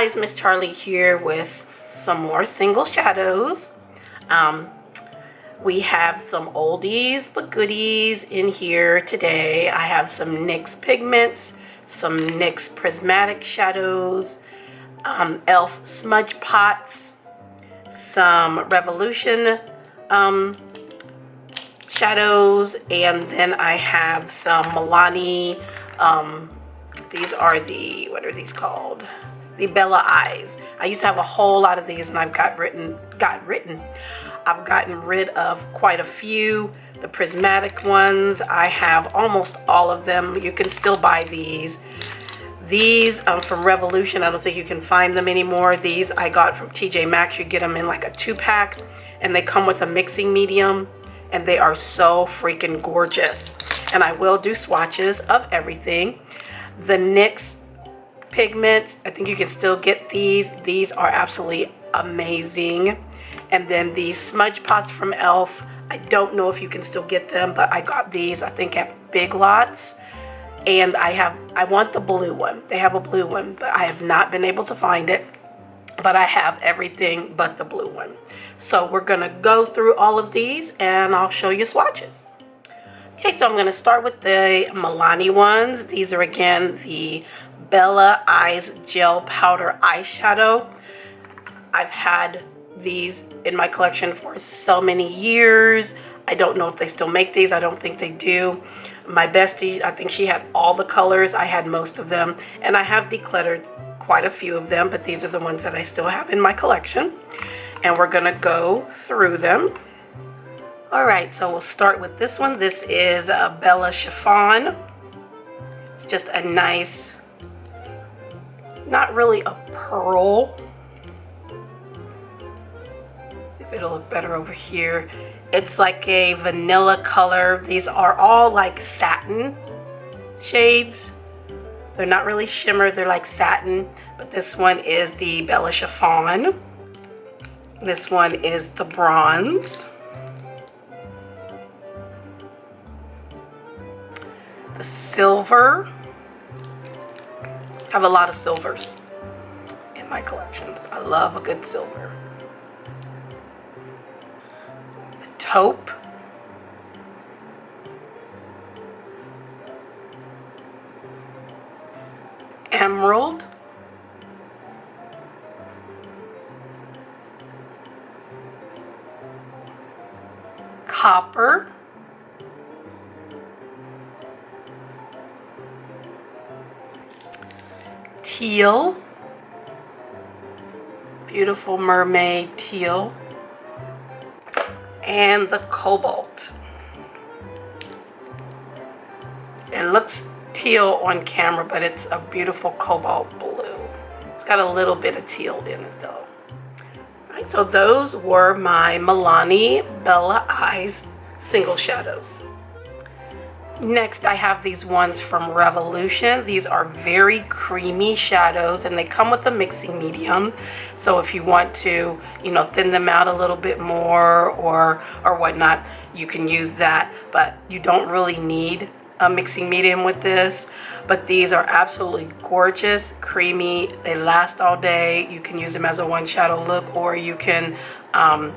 guys, Miss Charlie here with some more single shadows. We have some oldies but goodies in here today. I have some NYX pigments, some NYX prismatic shadows, E.L.F smudge pots, some Revolution shadows, and then I have some Milani. These are the, what are these called? The Bella Eyes. I used to have a whole lot of these, and I've gotten rid of quite a few. The prismatic ones, I have almost all of them. You can still buy these. These from Revolution, I don't think you can find them anymore. These I got from TJ Maxx. You get them in like a 2-pack, and they come with a mixing medium, and they are so freaking gorgeous. And I will do swatches of everything. The NYX pigments, I think you can still get these. These are absolutely amazing. And then these smudge pots from E.L.F, I don't know if you can still get them, but I got these I think at Big Lots. And I want the blue one. They have a blue one, but I have not been able to find it. But I have everything but the blue one. So we're gonna go through all of these and I'll show you swatches. Okay, so I'm gonna start with the Milani ones. These are again the Bella Eyes Gel Powder Eyeshadow. I've had these in my collection for so many years. I don't know if they still make these. I don't think they do. My bestie, I think she had all the colors. I had most of them, and I have decluttered quite a few of them, but these are the ones that I still have in my collection. And we're gonna go through them. All right, so we'll start with this one. This is a Bella Chiffon. It's just a nice, not really a pearl. See if it'll look better over here. It's like a vanilla color. These are all like satin shades. They're not really shimmer, they're like satin. But this one is the Bella Chiffon. This one is the bronze. The silver. I have a lot of silvers in my collections. I love a good silver. The taupe. Emerald. Copper. Teal. Beautiful mermaid teal. And the cobalt. It looks teal on camera, but it's a beautiful cobalt blue. It's got a little bit of teal in it though. All right, so those were my Milani Bella Eyes single shadows. Next, I have these ones from Revolution. These are very creamy shadows, and they come with a mixing medium. So if you want to, you know, thin them out a little bit more or whatnot, you can use that. But you don't really need a mixing medium with this. But these are absolutely gorgeous, creamy. They last all day. You can use them as a one shadow look, or you can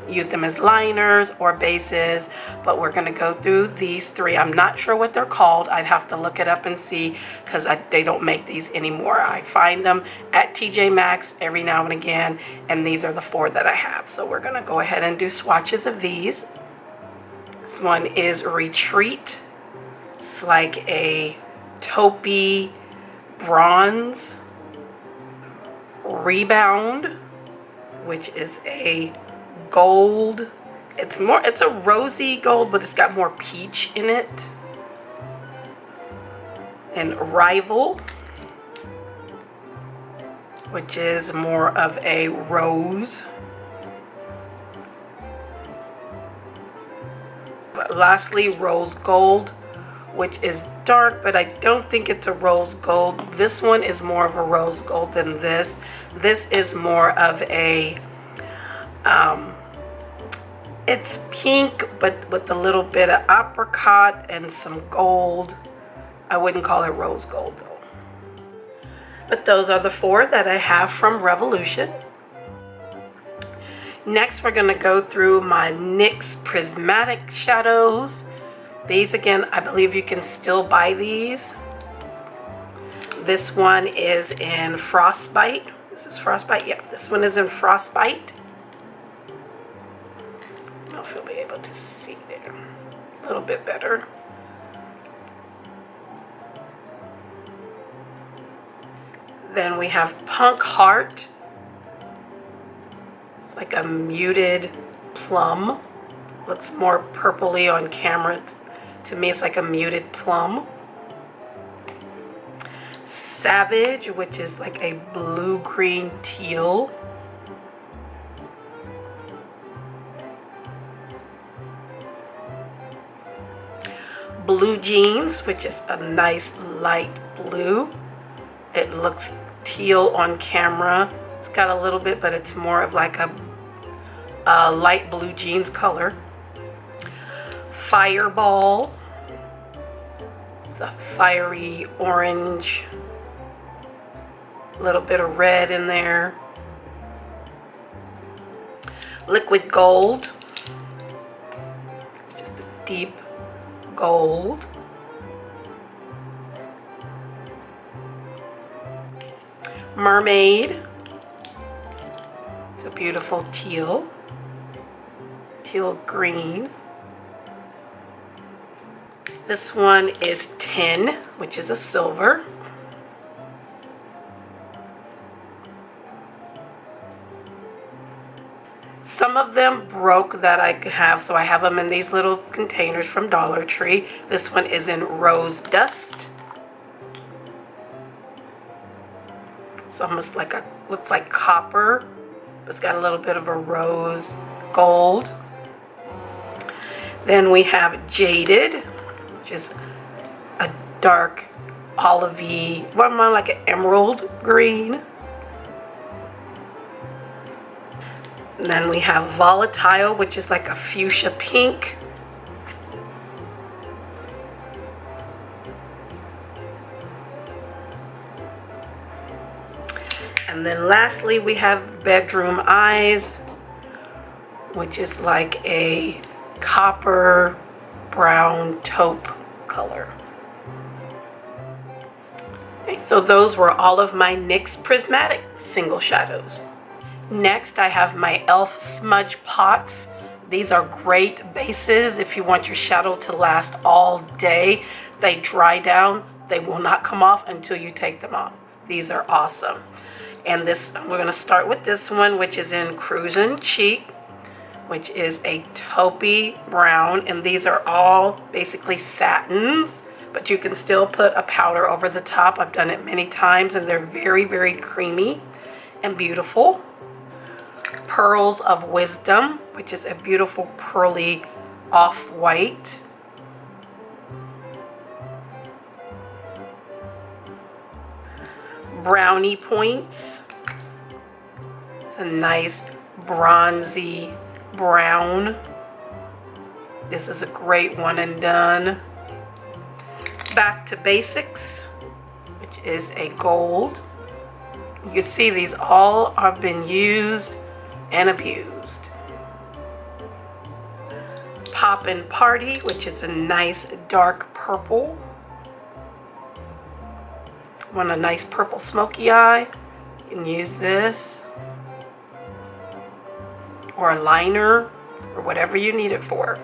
use them as liners or bases. But we're gonna go through these three. I'm not sure what they're called. I'd have to look it up and see, because they don't make these anymore. I find them at TJ Maxx every now and again, and these are the 4 that I have. So we're gonna go ahead and do swatches of these. This one is Retreat. It's like a taupey bronze. Rebound, which is a gold. It's a rosy gold, but it's got more peach in it. And Rival, which is more of a rose. But lastly, Rose Gold, which is dark, but I don't think it's a rose gold. This one is more of a rose gold than this. This is more of a, it's pink, but with a little bit of apricot and some gold. I wouldn't call it rose gold though. But those are the 4 that I have from Revolution. Next, we're going to go through my NYX Prismatic shadows. These, again, I believe you can still buy these. This one is in Frostbite. This is Frostbite? Yeah, this one is in Frostbite. I don't know if you'll be able to see there a little bit better. Then we have Punk Heart. It's like a muted plum. Looks more purpley on camera. To me, it's like a muted plum. Savage, which is like a blue-green teal. Blue Jeans, which is a nice light blue. It looks teal on camera. It's got a little bit, but it's more of like a light blue jeans color. Fireball. It's a fiery orange. A little bit of red in there. Liquid Gold. It's just a deep gold. Mermaid. It's a beautiful teal. Teal green. This one is Tin, which is a silver. Some of them broke that I have, so I have them in these little containers from Dollar Tree. This one is in Rose Dust. It's almost like looks like copper, but it's got a little bit of a rose gold. Then we have Jaded, which is a dark olivey, well, more like an emerald green. And then we have Volatile, which is like a fuchsia pink. And then lastly, we have Bedroom Eyes, which is like a copper brown taupe color. Okay, so those were all of my NYX Prismatic single shadows. Next, I have my E.L.F. smudge pots. These are great bases if you want your shadow to last all day. They dry down. They will not come off until you take them off. These are awesome. And this, we're going to start with this one, which is in Cruisin' Cheek, which is a taupey brown. And these are all basically satins, but you can still put a powder over the top. I've done it many times, and they're very, very creamy and beautiful. Pearls of Wisdom, which is a beautiful pearly off-white. Brownie Points. It's a nice bronzy brown. This is a great one and done. Back to Basics, which is a gold. You can see these all have been used and abused. Poppin' Party, which is a nice dark purple. Want a nice purple smoky eye? You can use this. Or a liner, or whatever you need it for.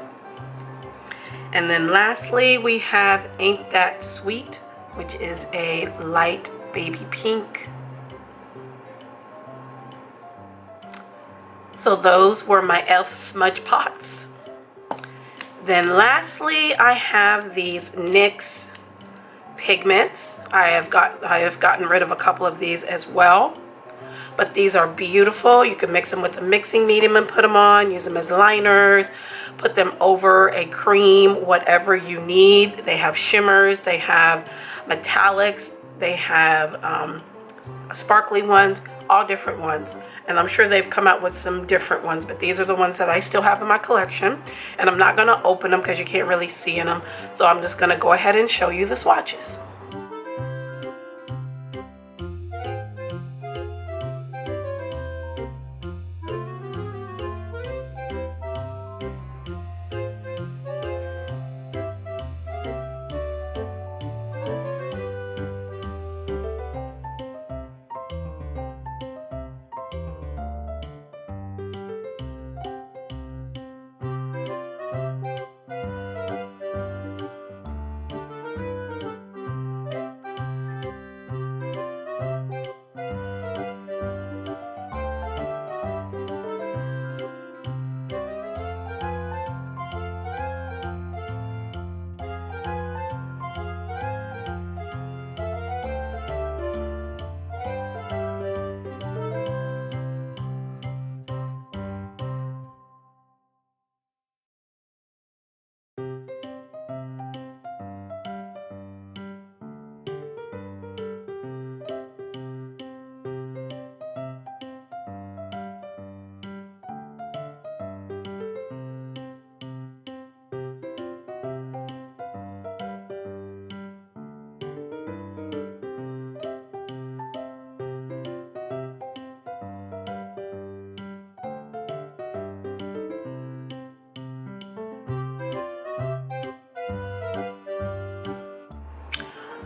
And then lastly, we have Ain't That Sweet, which is a light baby pink. So those were my E.L.F. smudge pots. Then lastly, I have these NYX pigments. I have gotten rid of a couple of these as well. But these are beautiful. You can mix them with a mixing medium and put them on. Use them as liners. Put them over a cream, whatever you need. They have shimmers. They have metallics. They have sparkly ones. All different ones. And I'm sure they've come out with some different ones. But these are the ones that I still have in my collection. And I'm not going to open them because you can't really see in them. So I'm just going to go ahead and show you the swatches.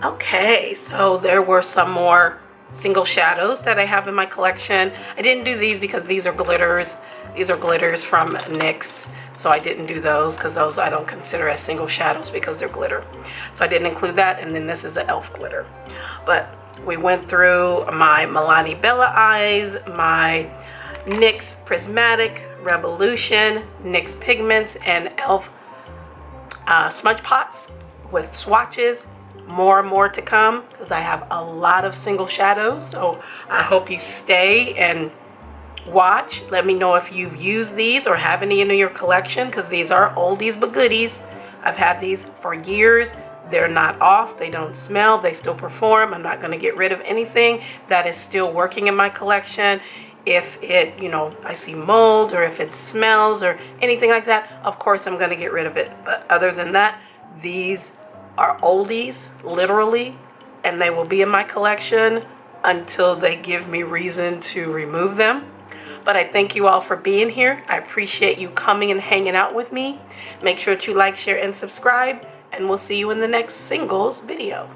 Okay, so there were some more single shadows that I have in my collection. I didn't do these because these are glitters. These are glitters from NYX, so I didn't do those because those I don't consider as single shadows because they're glitter. So I didn't include that, and then this is an E.L.F. glitter. But we went through my Milani Bella eyes, my NYX Prismatic Revolution, NYX Pigments, and E.L.F. Smudge pots with swatches. More and more to come because I have a lot of single shadows, so I hope you stay and watch. Let me know if you've used these or have any in your collection, because these are oldies but goodies. I've had these for years. They're not off, they don't smell, they still perform. I'm not going to get rid of anything that is still working in my collection. If it, I see mold, or if it smells or anything like that, of course I'm going to get rid of it. But other than that, these are oldies, literally, and they will be in my collection until they give me reason to remove them. But I thank you all for being here. I appreciate you coming and hanging out with me. Make sure to like, share, and subscribe, and we'll see you in the next singles video.